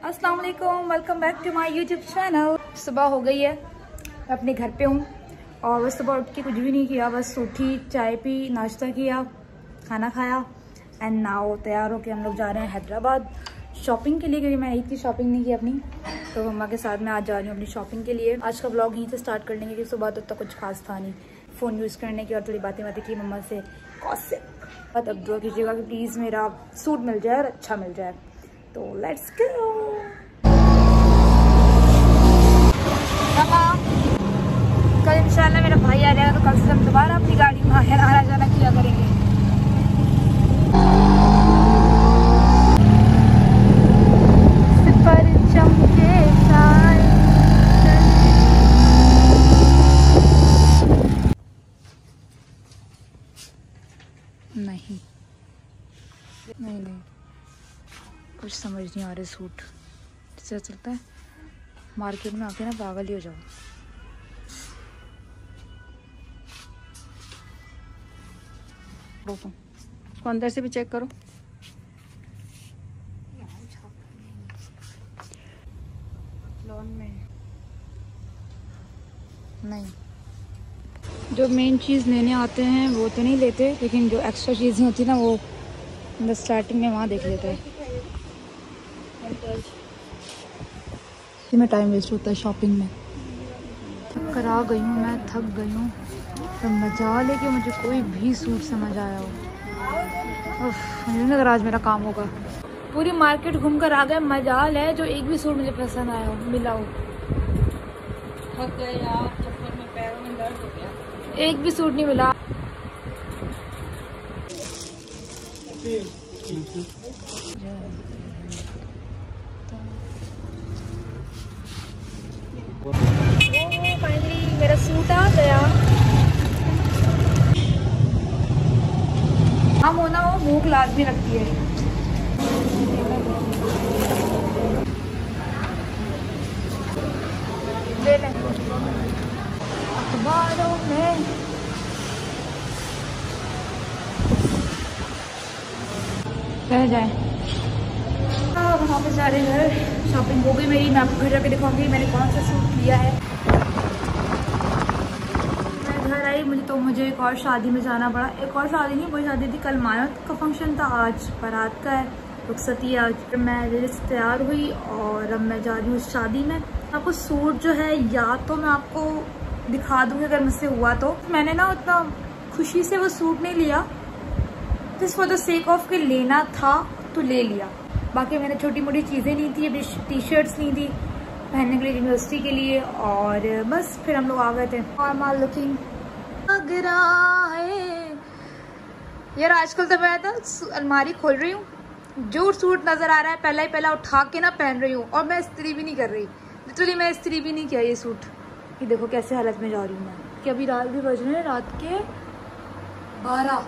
अस्सलाम वालेकुम, welcome back to my YouTube channel. सुबह हो गई है, मैं अपने घर पे हूँ और बस सुबह उठ के कुछ भी नहीं किया, बस उठी, चाय पी, नाश्ता किया, खाना खाया एंड नाउ तैयार होके हम लोग जा रहे हैं हैदराबाद शॉपिंग के लिए, क्योंकि मैं ईद की शॉपिंग नहीं की अपनी, तो मम्मा के साथ मैं आज जा रही हूँ अपनी शॉपिंग के लिए। आज का ब्लॉग यहीं से स्टार्ट कर लेंगे क्योंकि सुबह तो कुछ खास था नहीं, फ़ोन यूज़ करने की और थोड़ी बातें की मम्मा से, गॉसिप। अब दुआ कीजिएगा कि प्लीज़ मेरा सूट मिल जाए और अच्छा मिल जाए, तो लेट्स गो। कल इंशाल्लाह मेरा भाई आ जाएगा, तो कल से हम दोबारा अपनी गाड़ी में आना जाना किया करेंगे। नहीं कुछ समझ नहीं आ रहा सूट जिससे चलता है, मार्केट में आके ना पागल ही हो जाओ। उसको अंदर से भी चेक करो। लॉन में नहीं, जो मेन चीज़ लेने आते हैं वो तो नहीं लेते, लेकिन जो एक्स्ट्रा चीज़ें होती है ना वो स्टार्टिंग में वहाँ देख लेते हैं। में टाइम वेस्ट होता है शॉपिंग में। थक कर आ गई हूँ, मैं थक गई हूँ, तो मजा लेके मुझे कोई भी सूट समझ आया हो। मुझे नहीं लग रहा आज मेरा काम होगा। पूरी मार्केट घूम कर आ गए, मजाल है जो एक भी सूट मुझे पसंद आया हो, मिला हो। थक गए यार, चक्कर में पैरों में दर्द हो गया, एक भी सूट नहीं मिला। फाइनली मेरा सूट आ गया। हम होना हो, भूख लाजमी लगती है। अखबारों में रह जाए। वहाँ पे जा रहे हैं, शॉपिंग हो गई मेरी। मैं आपको घर जाके दिखाऊंगी मैंने कौन सा सूट लिया है। मैं घर आई, मुझे एक और शादी में जाना पड़ा। एक और शादी नहीं, कोई शादी थी, कल मानत का फंक्शन था, आज बारात का है, रुखसती है आज। मैं जैसे तैयार हुई और अब मैं जा रही हूँ शादी में। आपको सूट जो है या तो मैं आपको दिखा दूँगी अगर मुझसे हुआ तो। मैंने ना उतना खुशी से वो सूट नहीं लिया, just for the sake of के लेना था तो ले लिया। बाकी मैंने छोटी मोटी चीज़ें नहीं थी, अभी टी शर्ट्स नहीं थी पहनने के लिए यूनिवर्सिटी के लिए, और बस फिर हम लोग आ गए थे। और माल लुकिंग लग रहा है यार। आजकल तो मैं ना अलमारी खोल रही हूँ, जो सूट नज़र आ रहा है पहला ही पहला उठा के ना पहन रही हूँ, और मैं इस्त्री भी नहीं कर रही। लिटरली मैं इस्त्री भी नहीं किया ये सूट। ये देखो कैसे हालत में जा रही हूँ मैं, कि अभी रात भी बज रहे हैं, रात के 12।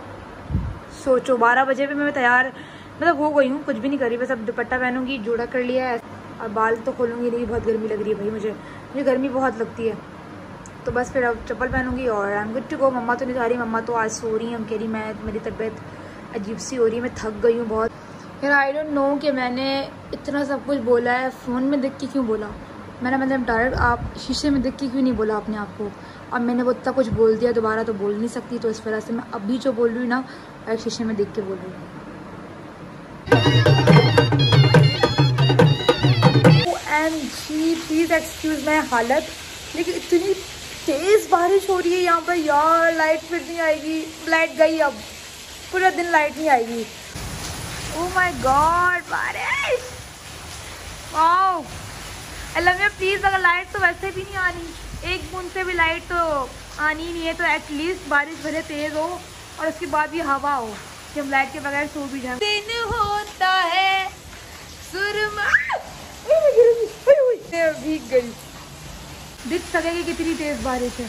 सोचो 12 बजे पे मैं तैयार मतलब हो गई हूँ, कुछ भी नहीं करी, बस अब दुपट्टा पहनूंगी, जूड़ा कर लिया है और बाल तो खोलूंगी नहीं, बहुत गर्मी लग रही है भाई, मुझे गर्मी बहुत लगती है। तो बस फिर अब चप्पल पहनूंगी और I am good to go. मम्मा तो नहीं जा रही, मम्मा तो आज सो रही है। हम कह रही मेरी तबीयत अजीब सी हो रही है, मैं थक गई हूँ बहुत यार। आई डोंट नो कि मैंने इतना सब कुछ बोला है, फ़ोन में देख के क्यों बोला मैंने, मतलब डायरेक्ट आप शीशे में देख के क्यों नहीं बोला अपने आप को। और मैंने वो इतना कुछ बोल दिया, दोबारा तो बोल नहीं सकती, तो इस वजह से मैं अभी जो बोल रही हूँ ना डायरेक्ट शीशे में देख के बोल रही हूँ। प्लीज़ एक्सक्यूज़ माय हालत, लेकिन इतनी तेज़ बारिश हो रही है यहाँ पर यार। लाइट फिर नहीं आएगी, लाइट गई, अब पूरा दिन लाइट नहीं आएगी। ओह माय गॉड, बारिश, वाओ। अल्लाह प्लीज़, अगर लाइट तो वैसे भी नहीं आ रही, एक बूंद से भी लाइट तो आनी नहीं है, तो एटलीस्ट बारिश भले तेज़ हो और उसके बाद भी हवा हो कि हम लाइट के बगैर सो भी जाए। दिन होता है सुरमा, भीग गई, दिख सकेगी कितनी तेज बारिश है।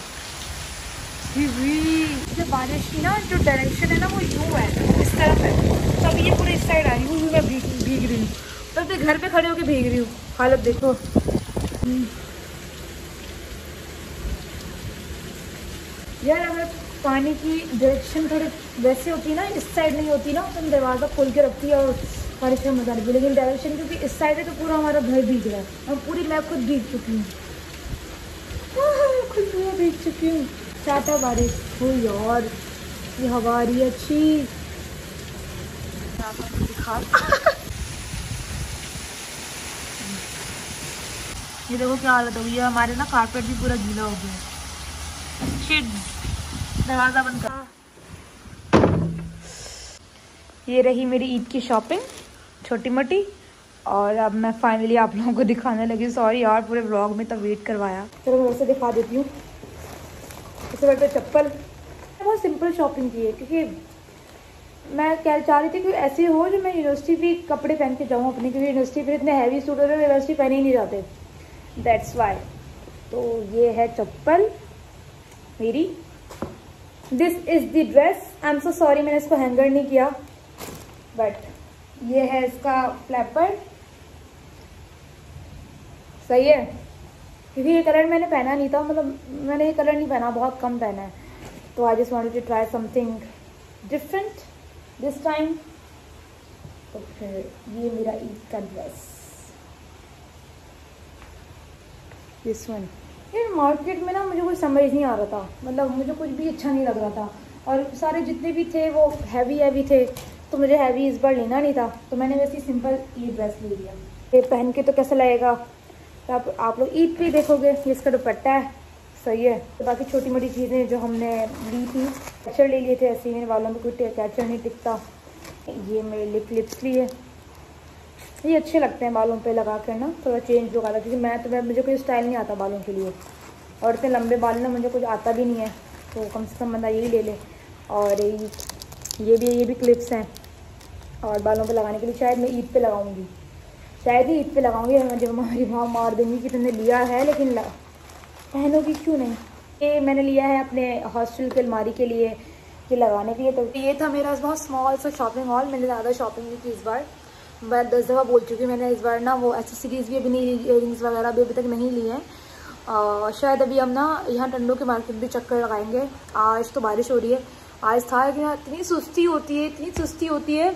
जो बारिश की ना जो डायरेक्शन है ना वो यूँ है, इस तरफ है, तब ये पूरे इस साइड आ रही हूँ, मैं भीग रही हूँ, तब तो घर पे खड़े होके भीग रही हूँ। हालत देखो। यार अगर पानी की डायरेक्शन थोड़ी वैसे होती ना, इस साइड नहीं होती ना, तो दरवाज़ा खोल के रखती है और बारिश का मजा नहीं भी, लेकिन डायरेक्शन क्योंकि इस साइड है तो पूरा हमारा घर भीग रहा है और पूरी मैं खुद भीग चुकी हूँ, खुद पूरा भीग चुकी हूँ। टाटा बारिश हुई और ये हवा आ रही है अच्छी। दिखा ये देखो क्या हालत हो गई है हमारे ना, कारपेट भी पूरा गीला हो गया। शिट, दरवाजा बंद कर। ये रही मेरी ईद की शॉपिंग छोटी मोटी, और अब मैं फाइनली आप लोगों को दिखाने लगी। सॉरी यार पूरे व्लॉग में तब वेट करवाया। चलो मैं वैसे दिखा देती हूँ। इससे बैठे चप्पल, बहुत सिंपल शॉपिंग की है क्योंकि मैं क्या चाह रही थी कि ऐसे हो जो मैं यूनिवर्सिटी भी कपड़े पहन के जाऊँ अपने, क्योंकि यूनिवर्सिटी फिर इतने हैवी सूट होते हैं, यूनिवर्सिटी पहने ही नहीं जाते, दैट्स वाई। तो ये है चप्पल मेरी, this is the dress. I am so sorry मैंने इसको हैंगर नहीं किया, बट ये है इसका फ्लैपर, सही है क्योंकि ये कलर मैंने पहना नहीं था, मतलब मैंने ये कलर नहीं पहना, बहुत कम पहना है। तो I just wanted to try something different this time. तो फिर ये मेरा ईद का ड्रेस, दिस वन। ये मार्केट में ना मुझे कुछ समझ नहीं आ रहा था, मतलब मुझे कुछ भी अच्छा नहीं लग रहा था, और सारे जितने भी थे वो हैवी थे, तो मुझे हैवी इस बार लेना नहीं था, तो मैंने वैसे सिंपल ये ड्रेस ले लिया। ये पहन के तो कैसा लगेगा तो आप लोग ईद पे देखोगे। ये इसका दुपट्टा है, सही है। तो बाकी छोटी मोटी चीज़ें जो हमने ली थी, कैचर ले लिए थे, ऐसे ही मेरे बालों में कोई कैचर नहीं टिकता। ये मेरे लिप क्लिप्स लिए, ये अच्छे लगते हैं बालों पे लगा कर ना, थोड़ा चेंज लुक आता है, क्योंकि मुझे कोई स्टाइल नहीं आता बालों के लिए, और इतने लंबे बाल ना मुझे कुछ आता भी नहीं है, तो कम से कम बंदा यही ले ले। और ये भी क्लिप्स हैं, और बालों पे लगाने के लिए शायद मैं ईद पे लगाऊंगी, शायद ही ईद पे लगाऊंगी। मुझे हमारी माँ मार देंगी कि तुमने लिया है लेकिन पहनोगी क्यों नहीं। ये मैंने लिया है अपने हॉस्टल की अलमारी के लिए, ये लगाने के लिए। तो ये था मेरा बहुत स्मॉल सा शॉपिंग हॉल। मैंने ज़्यादा शॉपिंग नहीं की इस बार, मैं 10 दफ़ा बोल चुकी हूँ। मैंने इस बार ना वो एसेसरीज़ भी अभी नहीं, इयरिंग्स वगैरह भी अभी तक नहीं लिए हैं। शायद अभी हम ना यहाँ टंडो के मार्केट भी चक्कर लगाएंगे। आज तो बारिश हो रही है, आज था कि इतनी सुस्ती होती है,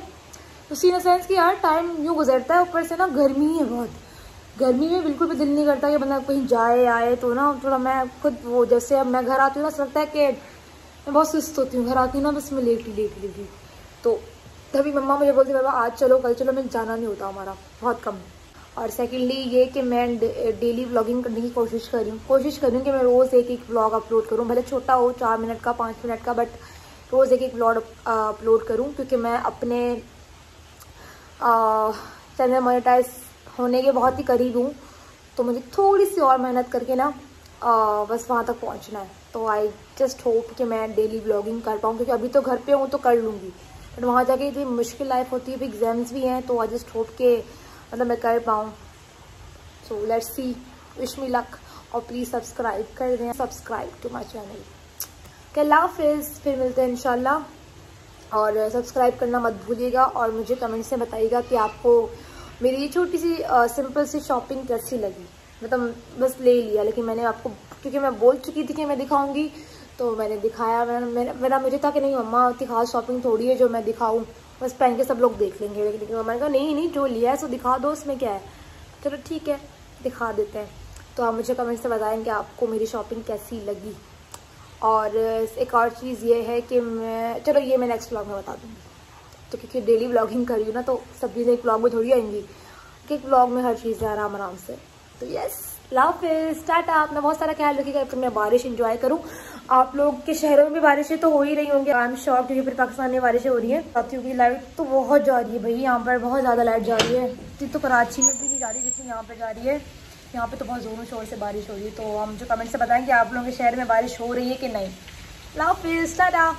उसी इन सेंस कि यार टाइम यूँ गुजरता है, ऊपर से ना गर्मी है बहुत, गर्मी में बिल्कुल भी दिल नहीं करता कि मतलब कहीं जाए आए। तो ना थोड़ा मैं खुद वो, जैसे अब मैं घर आती हूँ ना, लगता है कि मैं बहुत सुस्त होती हूँ, घर आती हूँ ना बस मैं लेटी। तो तभी मम्मा मुझे बोलती बाबा आज चलो कल चलो, मैं जाना नहीं होता हमारा बहुत कम। और सेकेंडली ये कि मैं डेली व्लॉगिंग करने की कोशिश कर रही हूँ कि मैं रोज़ एक व्लॉग अपलोड करूँ, भले छोटा हो 4 मिनट का 5 मिनट का, बट रोज़ एक व्लॉग अपलोड करूँ, क्योंकि मैं अपने चैनल मोनेटाइज होने के बहुत ही करीब हूँ। तो मुझे थोड़ी सी और मेहनत करके ना बस वहाँ तक पहुँचना है। तो आई जस्ट होप कि मैं डेली व्लॉगिंग कर पाऊँ, क्योंकि अभी तो घर पे हूँ तो कर लूँगी, बट वहाँ जाके इतनी मुश्किल लाइफ होती है, एग्जाम्स भी हैं। तो आई जस्ट होप के मतलब मैं कर पाऊँ। So let's see, wish me luck, और प्लीज़ सब्सक्राइब कर दें, सब्सक्राइब टू माई चैनल। अल्लाह हाफिज़, फिर मिलते हैं इंशाल्लाह। और सब्सक्राइब करना मत भूलिएगा, और मुझे कमेंट्स में बताइएगा कि आपको मेरी ये छोटी सी सिंपल सी शॉपिंग कैसी लगी। मतलब बस ले लिया, लेकिन मैंने आपको, क्योंकि मैं बोल चुकी थी कि मैं दिखाऊंगी, तो मैंने दिखाया। मेरा मुझे था कि नहीं मम्मा इतनी खास शॉपिंग थोड़ी है जो मैं दिखाऊं, बस पहन के सब लोग देख लेंगे। लेकिन मैंने कहा नहीं जो लिया है सो दिखा दो, उसमें क्या है। चलो ठीक है, दिखा देते हैं। तो आप मुझे कमेंट से बताएंगे आपको मेरी शॉपिंग कैसी लगी। और एक और चीज़ ये है कि चलो ये मैं नेक्स्ट व्लॉग में बता दूँगी, तो क्योंकि डेली व्लॉगिंग कर रही हूँ ना, तो सब चीज़ें एक व्लॉग में थोड़ी आएंगी, कि एक व्लॉग में हर चीज़ आराम से। तो यस, अल्लाह हाफिज़, टाटा। अपना बहुत सारा ख्याल रखिएगा, तो मैं बारिश इंजॉय करूँ। आप लोग के शहरों में भी बारिशें तो हो ही रही होंगी, आई एम श्योर, क्योंकि फिर पाकिस्तान में बारिशें हो रही है। रातियों की लाइट तो बहुत जा रही है भाई, यहाँ पर बहुत ज़्यादा लाइट जा रही है। इतनी तो कराची में भी नहीं जा रही जितनी यहाँ पर जा रही है। यहाँ पे तो बहुत ज़ोरों शोर से बारिश हो रही है। तो हम जो कमेंट से बताएं कि आप लोगों के शहर में बारिश हो रही है कि नहीं। अल्लाह हाफिज़, टाटा।